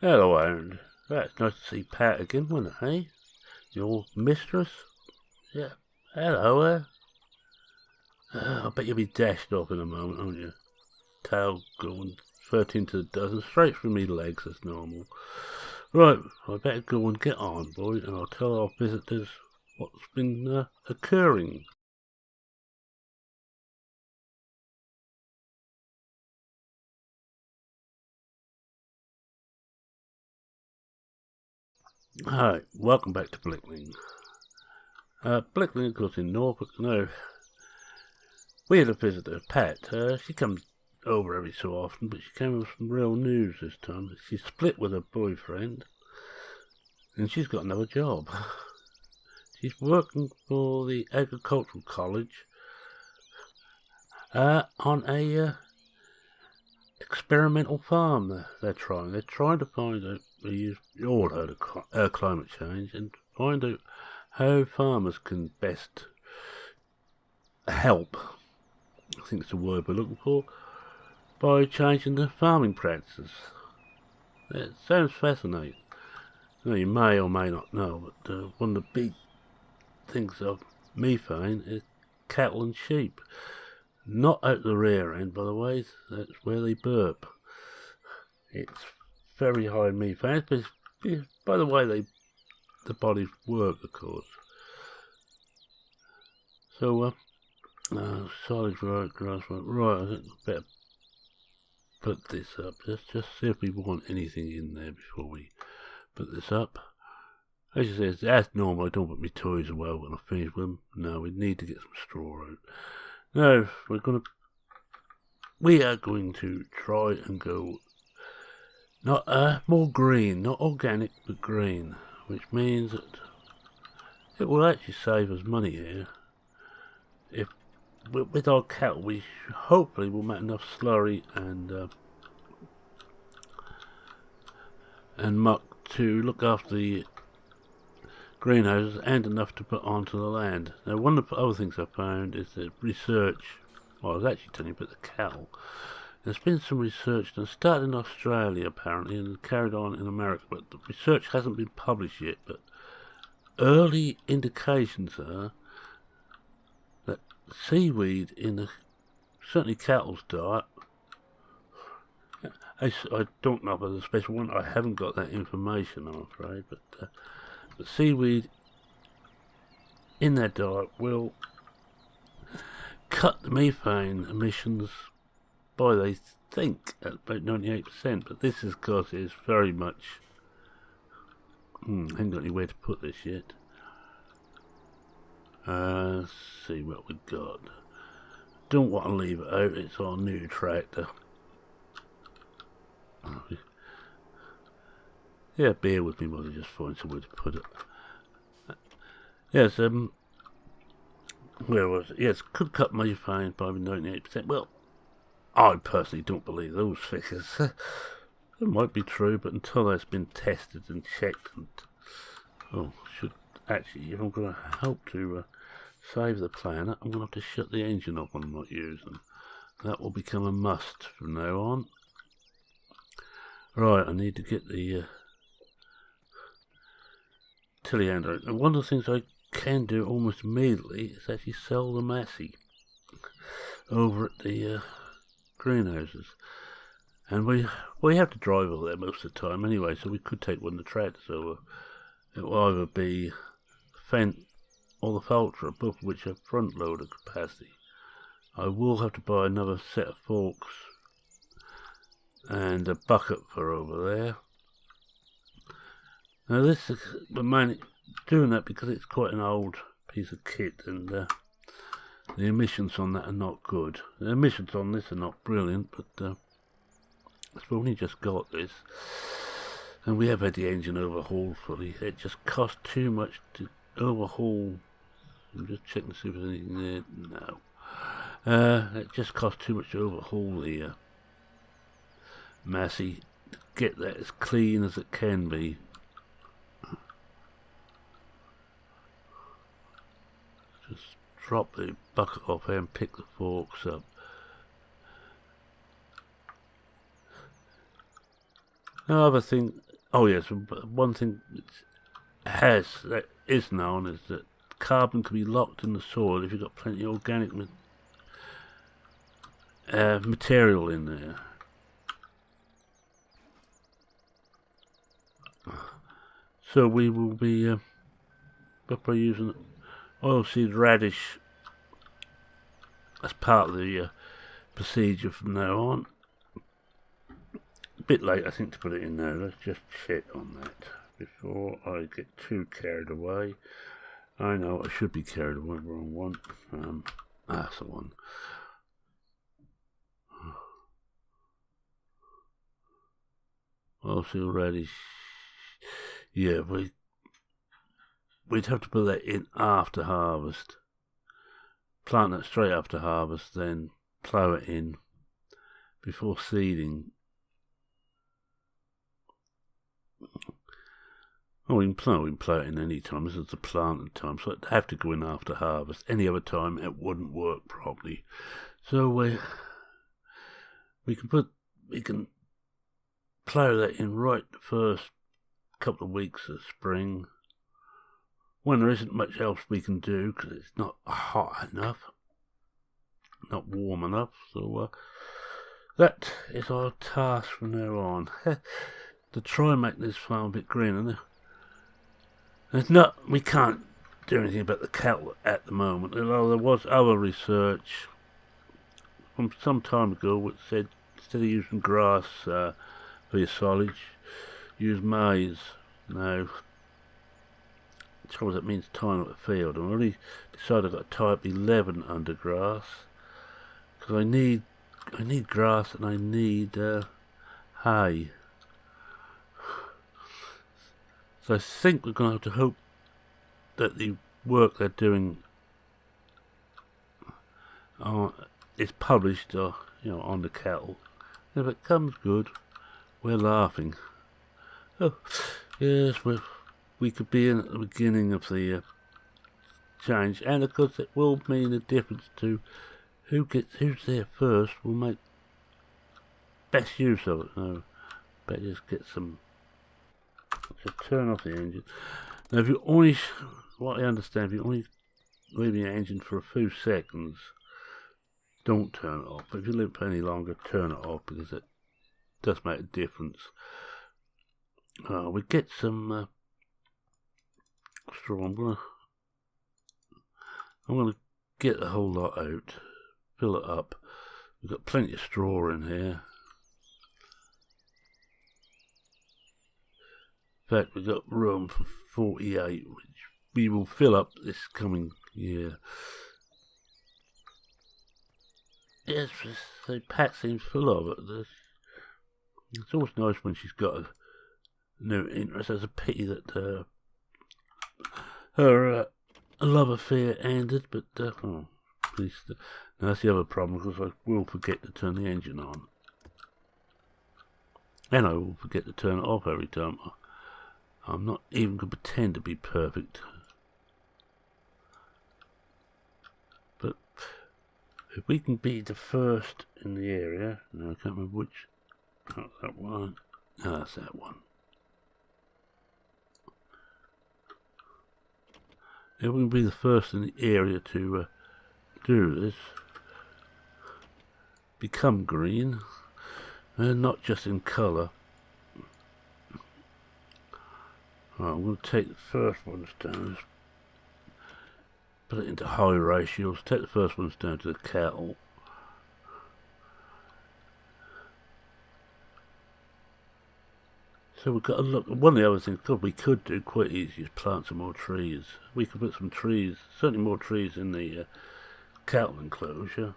Hello, Aaron. That's nice to see Pat again, wasn't it, eh? Your mistress? Yeah. Hello, I bet you'll be dashed off in a moment, won't you? Tail going 13 to the dozen, straight through me legs as normal. Right, I better go and get on, boy, and I'll tell our visitors what's been occurring. Hi, welcome back to Blickling. Blickling, of course, in Norfolk. No, we had a visitor, Pat. She comes over every so often, but she came with some real news this time. She's split with her boyfriend, and she's got another job. She's working for the agricultural college on a experimental farm they're trying. They're trying to find out, you all heard of climate change, and find out how farmers can best help, I think it's the word we're looking for, by changing the farming practices. It sounds fascinating. Now, you may or may not know, but one of the big things of methane is cattle and sheep. Not at the rear end, by the way, that's where they burp. It's very high methane, but by the way the bodies work, of course. So, solid right, grass right, I think I better put this up. Let's just see if we want anything in there before we put this up. As you say, that's normal. I don't put my toys away when I finish with them. No, we need to get some straw out. Now, we are going to try and go not more green, not organic, but green, which means that it will actually save us money here. If with our cattle, we hopefully will make enough slurry and muck to look after the greenhouses and enough to put onto the land. Now, one of the other things I found is that research, well, I was actually telling you about the cattle. There's been some research that started in Australia apparently and carried on in America, but the research hasn't been published yet, but early indications are that seaweed in certainly cattle's diet, I don't know if there's a special one, I haven't got that information, I'm afraid, but the seaweed in their diet will cut the methane emissions by, they think, at about 98%, but this is because it's very much, I haven't got anywhere to put this yet. Let's see what we've got. Don't want to leave it out, it's our new tractor. Yeah, bear with me while I just find somewhere to put it. Yes, where was it? Yes, could cut methane by 98%. Well, I personally don't believe those figures. It might be true, but until that's been tested and checked, and should actually, if I'm going to help to save the planet, I'm going to have to shut the engine off when I'm not using. That will become a must from now on. Right, I need to get the telehandler out. And one of the things I can do almost immediately is actually sell the Massey over at the greenhouses. And we have to drive over there most of the time anyway, so we could take one of the tractors over. It will either be Fendt or the Valtra, both of which have front loader capacity. I will have to buy another set of forks and a bucket for over there. Now this is, we're mainly doing that because it's quite an old piece of kit, and the emissions on that are not good. The emissions on this are not brilliant, but we've only just got this, and we have had the engine overhauled fully. It just cost too much to overhaul. I'm just checking to see if there's anything there. No. It just cost too much to overhaul the Massey to get that as clean as it can be. Just drop the bucket off here and pick the forks up. Another thing, Oh yes, one thing that is known is that carbon can be locked in the soil if you've got plenty of organic material in there. So we will be by using oilseed radish as part of the procedure from now on. A bit late, I think, to put it in there. Let's just check on that before I get too carried away. I know I should be carried away. Wrong one. That's the one. Oilseed radish. Yeah, we'd have to put that in after harvest. Plant that straight after harvest, then plough it in before seeding. Oh, we can plough it in any time. This is the planting time, so it'd have to go in after harvest. Any other time, it wouldn't work properly. So we can plough that in right the first couple of weeks of spring, when there isn't much else we can do because it's not hot enough, not warm enough. So that is our task from now on, to try and make this farm a bit greener. We can't do anything about the cattle at the moment, although there was other research from some time ago which said instead of using grass for your silage, use maize. Now, the trouble is it means tying up the field. I already decided I've got to tie up 11 under grass because I need grass and I need hay. So I think we're going to have to hope that the work they're doing is published, on the cattle. If it comes good, we're laughing. Oh, yes, we could be in at the beginning of the change, and of course it will mean a difference to who's there first. Will make best use of it. So, better just get some. So turn off the engine. Now, if you only, what I understand, if you only leave the engine for a few seconds, don't turn it off. But if you leave it for any longer, turn it off because it does make a difference. We get some straw. I'm gonna get the whole lot out, fill it up. We've got plenty of straw in here. In fact, we've got room for 48, which we will fill up this coming year. Yes, so Pat seems full of it. It's always nice when she's got a new interest. It's a pity that her love affair ended, but at least that's the other problem, because I will forget to turn the engine on. And I will forget to turn it off every time. I'm not even going to pretend to be perfect. But if we can be the first in the area, I can't remember which. Oh, that one. No, that's that one. If we can be the first in the area to do this, become green, and not just in colour. Right, I'm going to take the first ones down, put it into high ratios, take the first ones down to the cattle. So we've got to look. One of the other things we could do quite easy is plant some more trees. We could put some trees, certainly more trees in the cattle enclosure.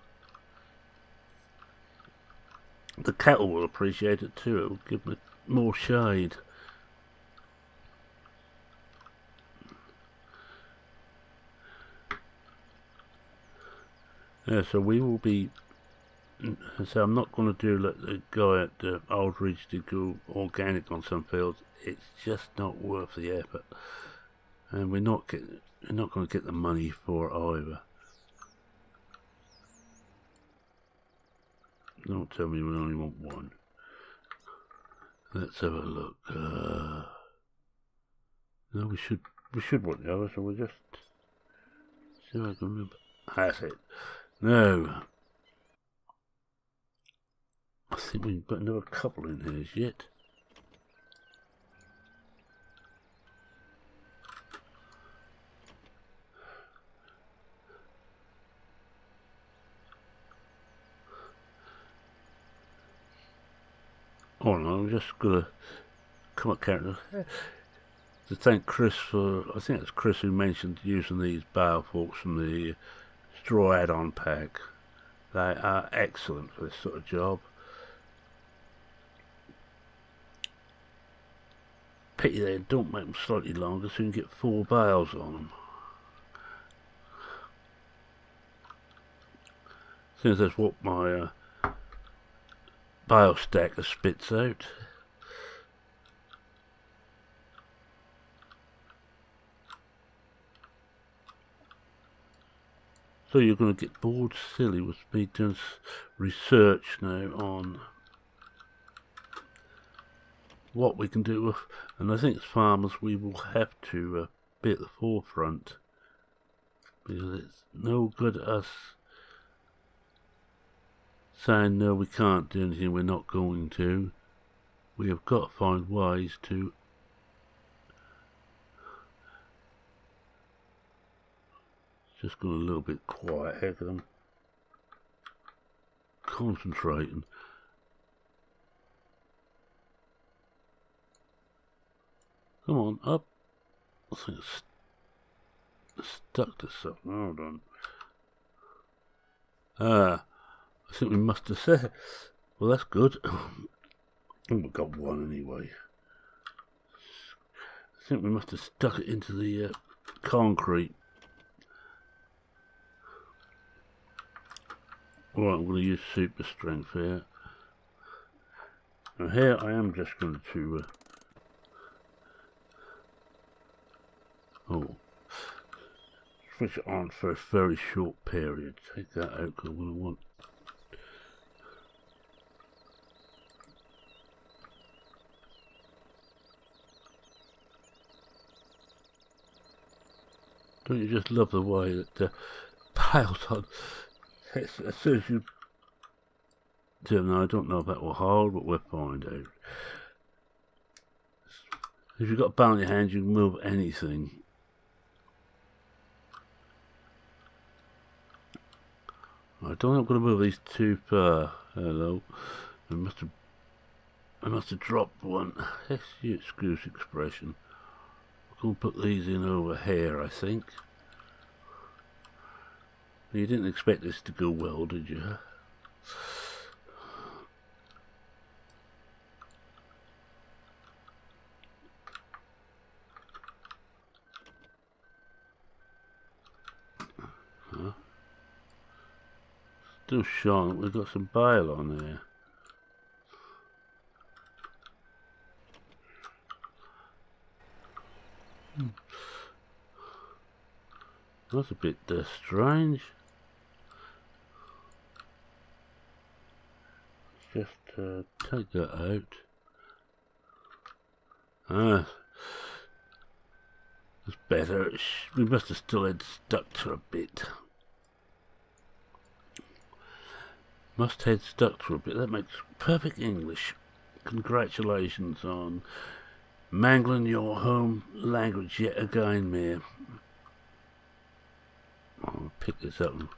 The cattle will appreciate it too. It will give them more shade. Yeah, so we will be. So I'm not going to do like the guy at the Old Ridge to go organic on some fields. It's just not worth the effort, and we're not going to get the money for it either. Don't tell me we only want one. Let's have a look. No, we should want the other, so we'll just see if I can remember. That's it. No. I think we've got another couple in here as yet. Oh no, I'm just gonna come up character to thank Chris for, I think it's Chris who mentioned using these barrel forks from the straw add-on pack. They are excellent for this sort of job. Pity they don't make them slightly longer so you can get 4 bales on them. Since that's what my bale stacker spits out. So you're going to get bored silly with me doing research now on what we can do with, and I think as farmers we will have to be at the forefront, because it's no good us saying no, we can't do anything, we're not going to. We have got to find ways to just got a little bit quiet here because I'm concentrating. Come on, up. I think it's stuck to something. Hold on. I think we must have said. Well, that's good. Oh, we've got one anyway. I think we must have stuck it into the concrete. Alright, I'm going to use super strength here. Now here I am just going to switch it on for a very short period. Take that out because I'm going to want. Don't you just love the way that the piles on? As soon as you do them, I don't know if that will hold, but we'll find out. If you've got a bar in your hand, you can move anything. I don't think I'm going to move these too far. Hello. I must have dropped one. Excuse expression. I'm going to put these in over here, I think. You didn't expect this to go well, did you? Huh? Still showing we've got some bale on there. That's a bit strange. Just take that out. That's better. We must have still had stuck to a bit. Must have stuck to a bit. That makes perfect English. Congratulations on mangling your home language yet again, Mayor. I'll pick this up and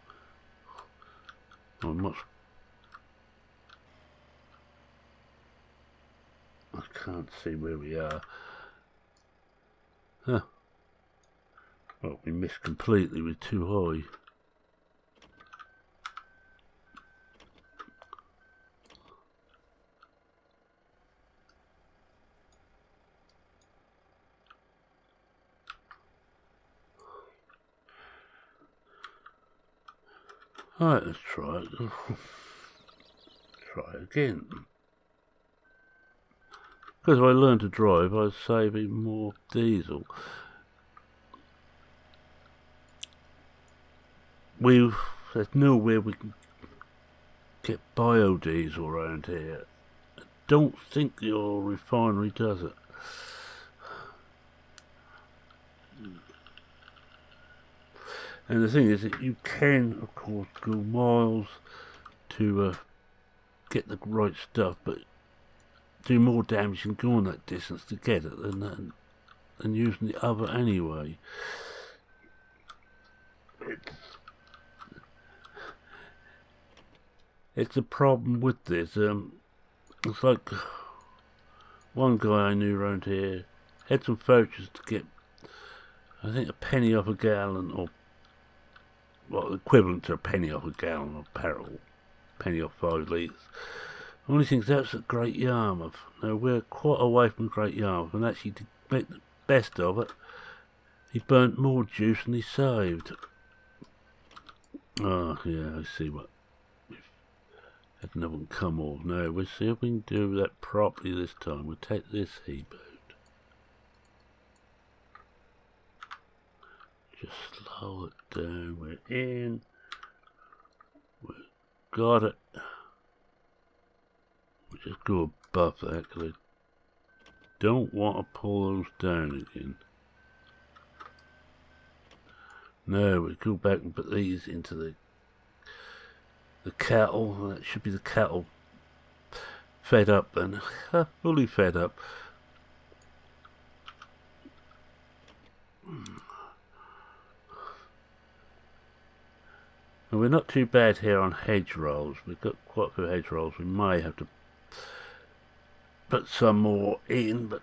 I can't see where we are. Huh. Well, we missed completely. We're too high. Alright, let's try it. Try again. Because if I learn to drive, I'd save even more diesel. There's nowhere we can get biodiesel around here. I don't think your refinery does it. And the thing is that you can, of course, go miles to get the right stuff, but do more damage and go on that distance to get it than using the other anyway. It's a problem with this. It's like one guy I knew around here had some vouchers to get, I think, a penny off a gallon, or well, equivalent to a penny off a gallon of petrol, penny off 5 litres. Only thing is that's at Great Yarmouth. Now we're quite away from Great Yarmouth, and actually to make the best of it, he burnt more juice than he saved. Oh yeah, I see what. Had another one come off. Now we'll see if we can do that properly this time. We'll take this heap out. Just slow it down. We're in. We've got it. We'll just go above that because I don't want to pull those down again. Now we go back and put these into the cattle. That should be the cattle fed up and fully fed up. And we're not too bad here on hedgerows. We've got quite a few hedgerows. We may have to put some more in, but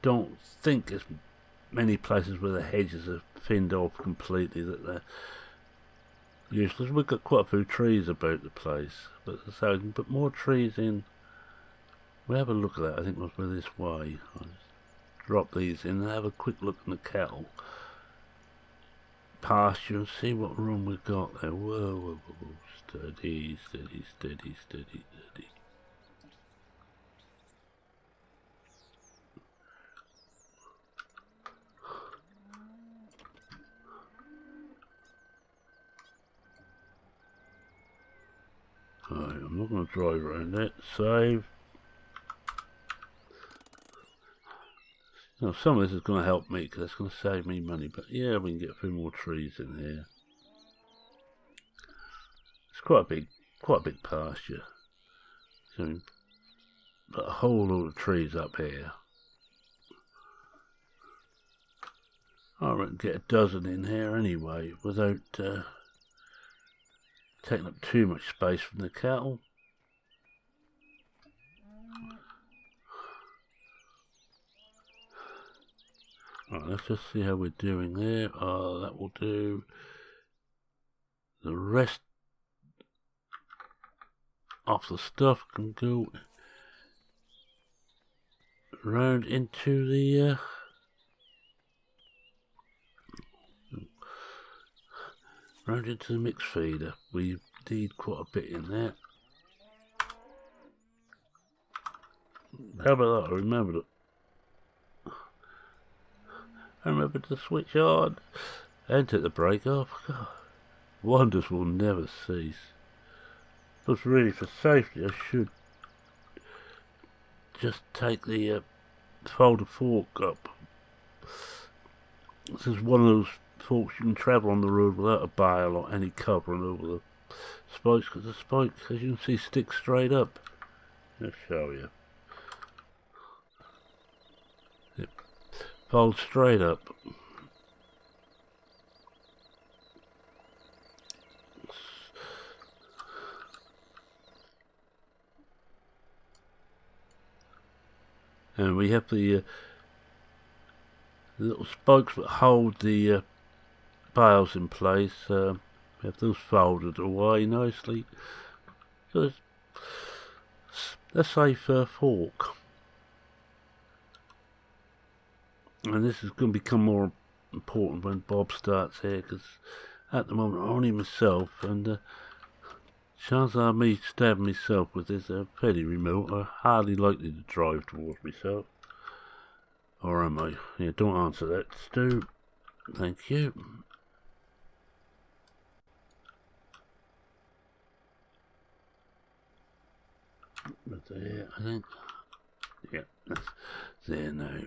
don't think there's many places where the hedges are thinned off completely that they're useless. We've got quite a few trees about the place, but so we can put more trees in. We'll have a look at that. I think we're this way. I'll just drop these in and have a quick look at the cattle pasture and see what room we've got there. Whoa, whoa, whoa, whoa. Steady, steady, steady, steady, steady. Alright, I'm not going to drive around that. Save. Now, some of this is going to help me because it's going to save me money, but yeah, we can get a few more trees in here. It's quite a big pasture. So we put a whole load of trees up here. I reckon get a dozen in here anyway, without taking up too much space from the cattle. Right, let's just see how we're doing there. Oh, that will do. The rest of the stuff can go round into the mix feeder. We need quite a bit in there. How about that? I remembered it. I remembered to switch on and take the brake off. God, wonders will never cease. But really, for safety, I should just take the folder fork up. This is one of those forks you can travel on the road without a bale or any covering over the spikes, because the spikes, as you can see, stick straight up. I'll show you. It folds straight up. And we have the little spokes that hold the bales in place. We have those folded away nicely. So it's a safe fork. And this is going to become more important when Bob starts here, because at the moment only myself, and chances are me stabbing myself with this are fairly remote. I'm hardly likely to drive towards myself. Or am I? Yeah, don't answer that, Stu. Thank you. But there, I think. Yeah, that's there now.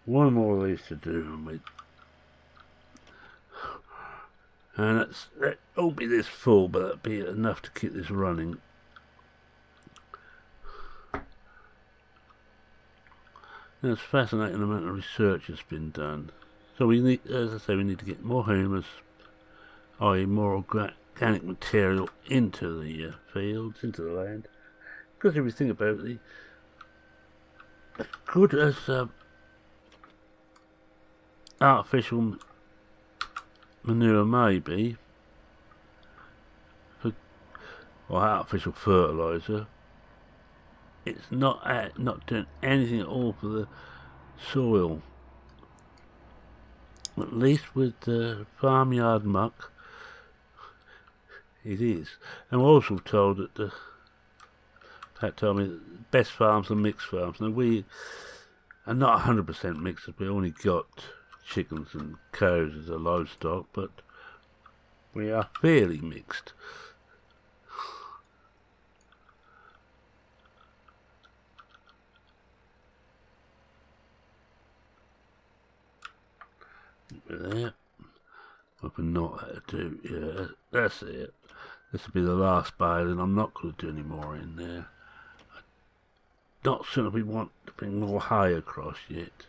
one more of these to do, and that won't be this full, but that'll be enough to keep this running. And it's fascinating the amount of research that's been done. So we need, as I say, we need to get more humus, i.e. more organic material into the fields, into the land. Because if you think about it, as good as artificial manure may be, or artificial fertiliser, it's not doing anything at all for the soil. At least with the farmyard muck, it is. And we're also told that Pat told me that the best farms are mixed farms. Now we are not 100% mixed. We only got chickens and cows as a livestock, but we are fairly mixed. There. What we're not had to do, yeah, that's it. This will be the last bale, and I'm not going to do any more in there. Not sure we want to bring more hay across yet.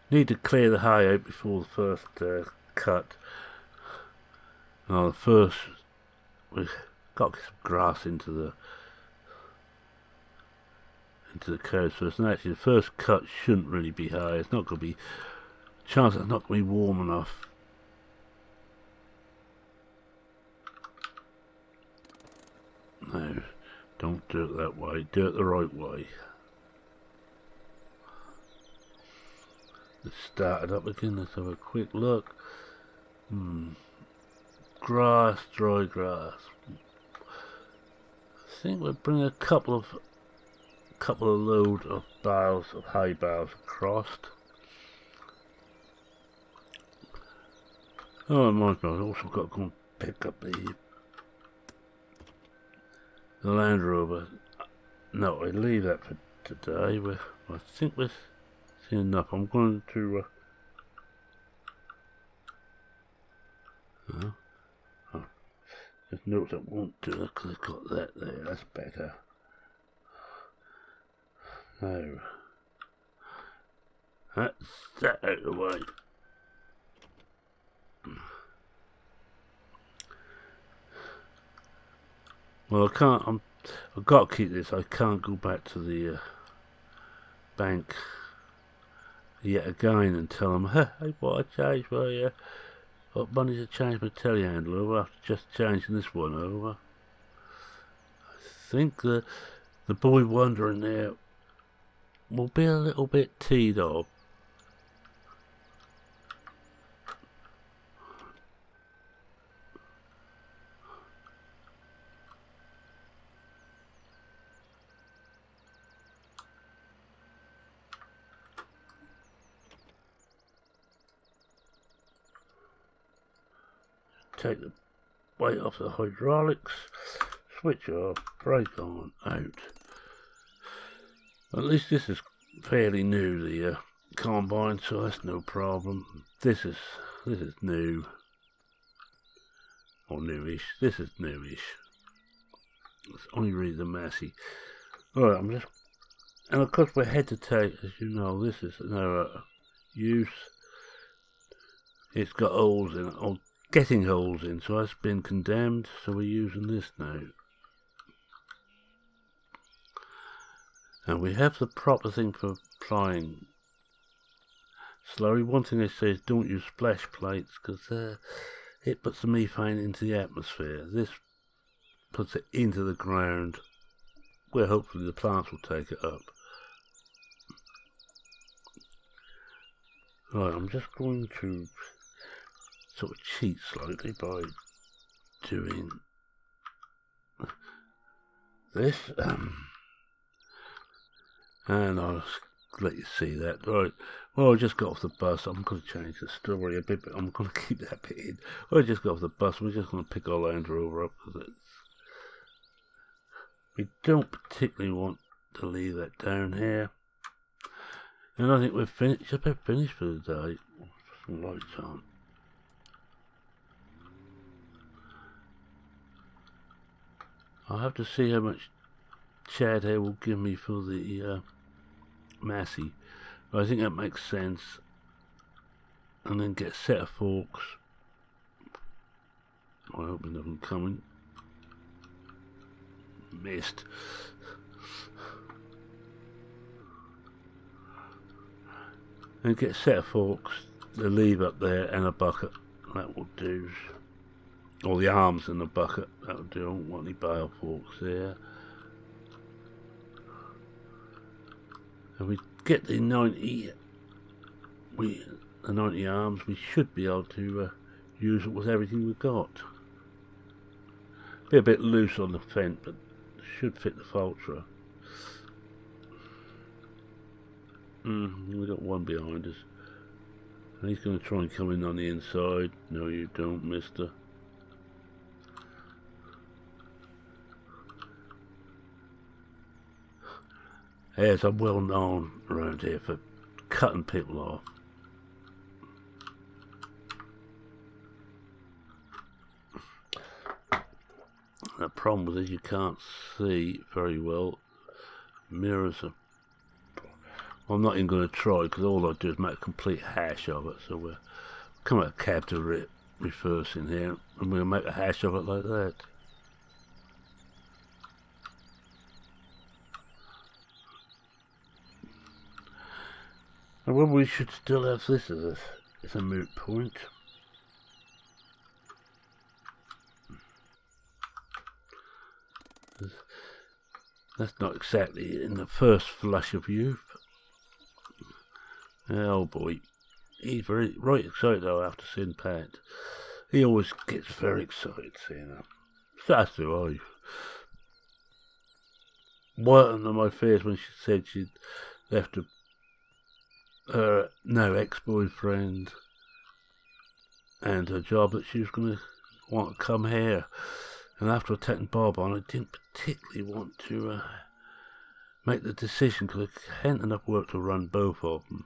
Need to clear the hay out before the first cut. The first, we've got to get some grass into the cows first, and actually the first cut shouldn't really be high. It's not going to be, chances it's not going to be warm enough. No, don't do it that way, do it the right way. Let's start it up again, let's have a quick look. Grass, dry grass. I think we'll bring a couple of load of bales of hay bales across. Oh, mind me, I've also got to go and pick up the Land Rover. No, I leave that for today. I think we're seeing enough. I'm going to just note that won't do it because I've got that there. That's better. No. That's that out of the way. Well, I can't, I've got to keep this. I can't go back to the bank yet again and tell them, hey, what I changed my, got money to change my telehandler over after just changing this one over. I think the boy wonder in there will be a little bit teed up. Take the weight off the hydraulics, switch off, brake on, out. At least this is fairly new, the combine, so that's no problem. This is new, or newish. This is newish. It's only really the Massey. Alright, and of course we're head to take, as you know, this is no use. It's got holes in it, or getting holes in, so that's been condemned, so we're using this now. And we have the proper thing for applying slurry. One thing they say is don't use splash plates, because it puts the methane into the atmosphere. This puts it into the ground, where hopefully the plants will take it up. Right, I'm just going to sort of cheat slightly by doing this, and I'll let you see that. Right, well, I just got off the bus. I'm going to change the story a bit, but I'm going to keep that bit in. I just got off the bus. We're just going to pick our Land Rover up, because we don't particularly want to leave that down here. And I think we're finished. Just about finished for the day. Some lights on. I'll have to see how much Chad here will give me for the Massey. But I think that makes sense. And then get a set of forks. I hope there's nothing coming. Missed. And get a set of forks, the lever up there, and a bucket. That will do. Or the arms in the bucket. That will do. I don't want any bale forks there. And we get the 90. The 90 arms. We should be able to use it with everything we've got. Be a bit loose on the fence, but should fit the Fultra. We got one behind us. And he's going to try and come in on the inside. No, you don't, mister. Yes, I'm well known around here for cutting people off. The problem with this, you can't see very well. Mirrors are... I'm not even going to try, because all I do is make a complete hash of it. So we'll come out of cab to reverse in here, and we'll make a hash of it like that. And whether we should still have this as a moot point. That's not exactly in the first flush of youth. Oh boy, he's right excited though after seeing Pat. He always gets very excited seeing her. So do I. One of my fears when she said she'd left her ex-boyfriend and her job, that she was going to want to come here. And after taking Bob on, I didn't particularly want to make the decision, because I hadn't enough work to run both of them.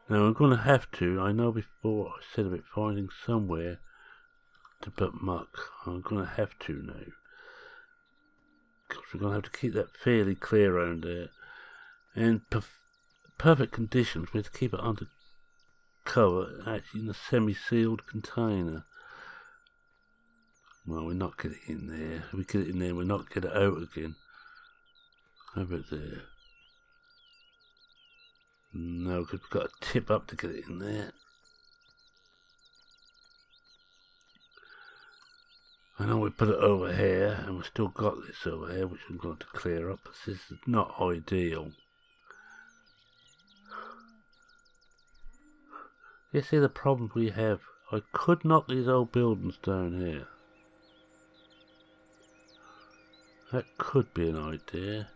Now I'm going to have to, I know before I said about finding somewhere to put muck. I'm going to have to now. Because we're going to have to keep that fairly clear around there. And perfect conditions, we have to keep it under cover, actually in a semi-sealed container. Well, we're not getting in there. If we get it in there, we're not get it out again. How about there? No, because we've got to tip up to get it in there. I know we put it over here, and we've still got this over here, which I'm going to clear up, but this is not ideal. You see the problem we have? I could knock these old buildings down here. That could be an idea.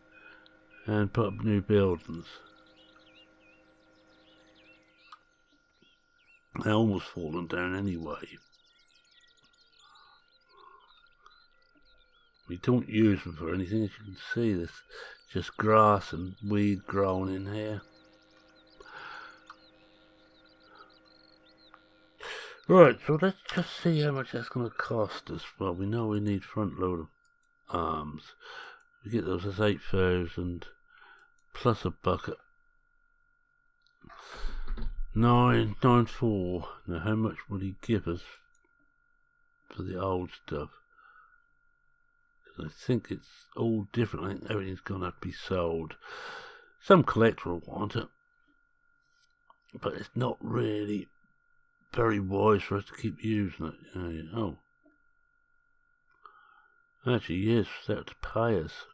And put up new buildings. They're almost fallen down anyway. We don't use them for anything, as you can see. There's just grass and weed growing in here. Right, so let's just see how much that's going to cost us. Well, we know we need front load of arms. We get those as 8,000 plus a bucket. 994. Now, how much would he give us for the old stuff? Because I think it's all different. I think everything's going to have to be sold. Some collector will want it, but it's not really very wise for us to keep using it. Oh. Actually, yes, that to pay us.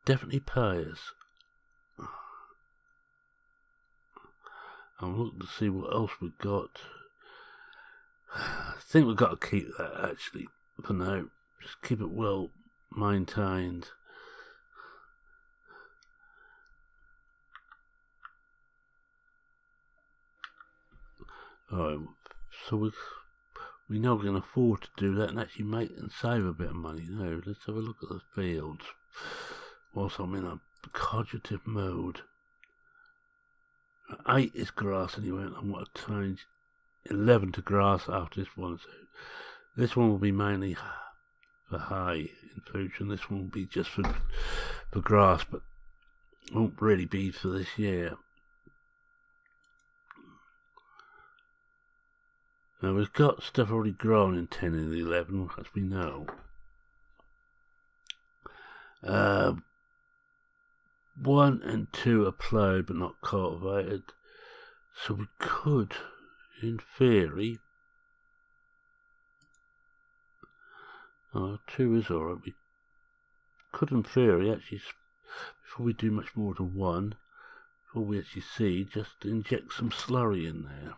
Definitely pay us. I'm looking to see what else we've got. I think we've got to keep that, actually, for now. Just keep it well maintained. Alright, so we know we can afford to do that and actually make and save a bit of money. Now, let's have a look at the fields. whilst I'm in a cognitive mode. 8 is grass anyway, and I want to change 11 to grass after this one. So this one will be mainly for hay in future, and this one will be just for grass, but won't really be for this year. Now we've got stuff already grown in 10 and 11, as we know. 1 and 2 are ploughed but not cultivated, so we could, in theory, 2 is alright, we could in theory actually, before we do much more to 1, before we actually seed, just inject some slurry in there.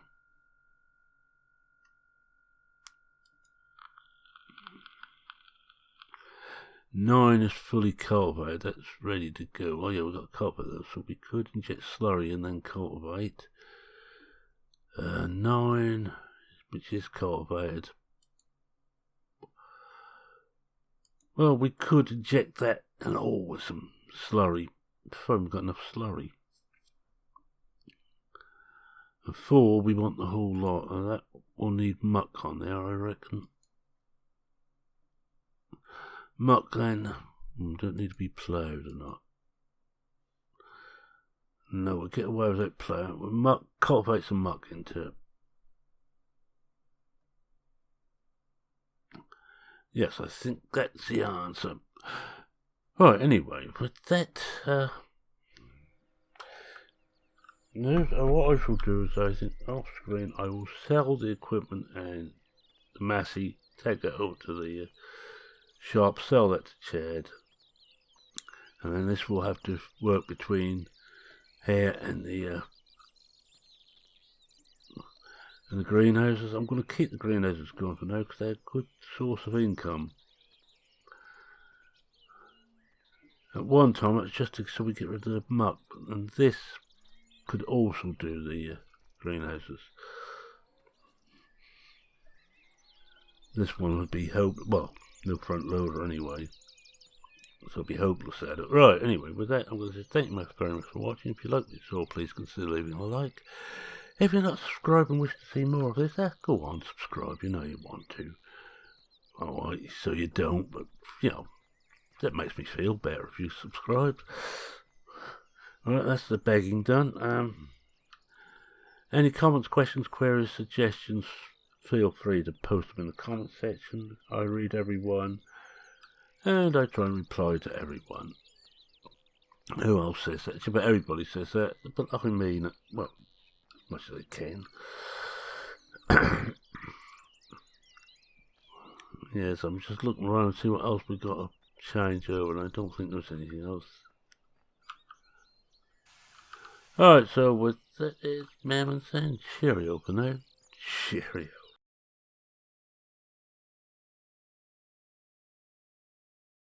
Nine is fully cultivated, that's ready to go. Oh yeah, we've got to cultivate those, so we could inject slurry and then cultivate. 9, which is cultivated. Well, we could inject that and with some slurry, if I haven't got enough slurry. And 4, we want the whole lot, and that will need muck on there, I reckon. Muck then, don't need to be ploughed or not. No, we'll get away without ploughing. We'll muck, cultivate some muck into it. Yes, I think that's the answer. Right, anyway, with that, what I shall do is, I think, off screen, I will sell the equipment and the Massey, take it over to the shop, sell that to Chad, and then this will have to work between here and the greenhouses. I'm going to keep the greenhouses going for now because they're a good source of income. At one time, it's just so we get rid of the muck, and this could also do the greenhouses. This one would be well, no front loader anyway, so it'll be hopeless at it. Right, anyway, with that, I'm going to say thank you very much for watching. If you like this show, please consider leaving a like. If you're not subscribed and wish to see more of this, go on, subscribe, you know you want to. Alright, so you don't, but, you know, that makes me feel better if you subscribe. Alright, that's the begging done. Any comments, questions, queries, suggestions, feel free to post them in the comment section. I read everyone, and I try and reply to everyone. Who else says that? But everybody says that, but I mean it, well, as much as I can. Yes, I'm just looking around to see what else we've got to change over, and I don't think there's anything else. Alright, so with that is Mammon saying cheerio for now. Cheerio.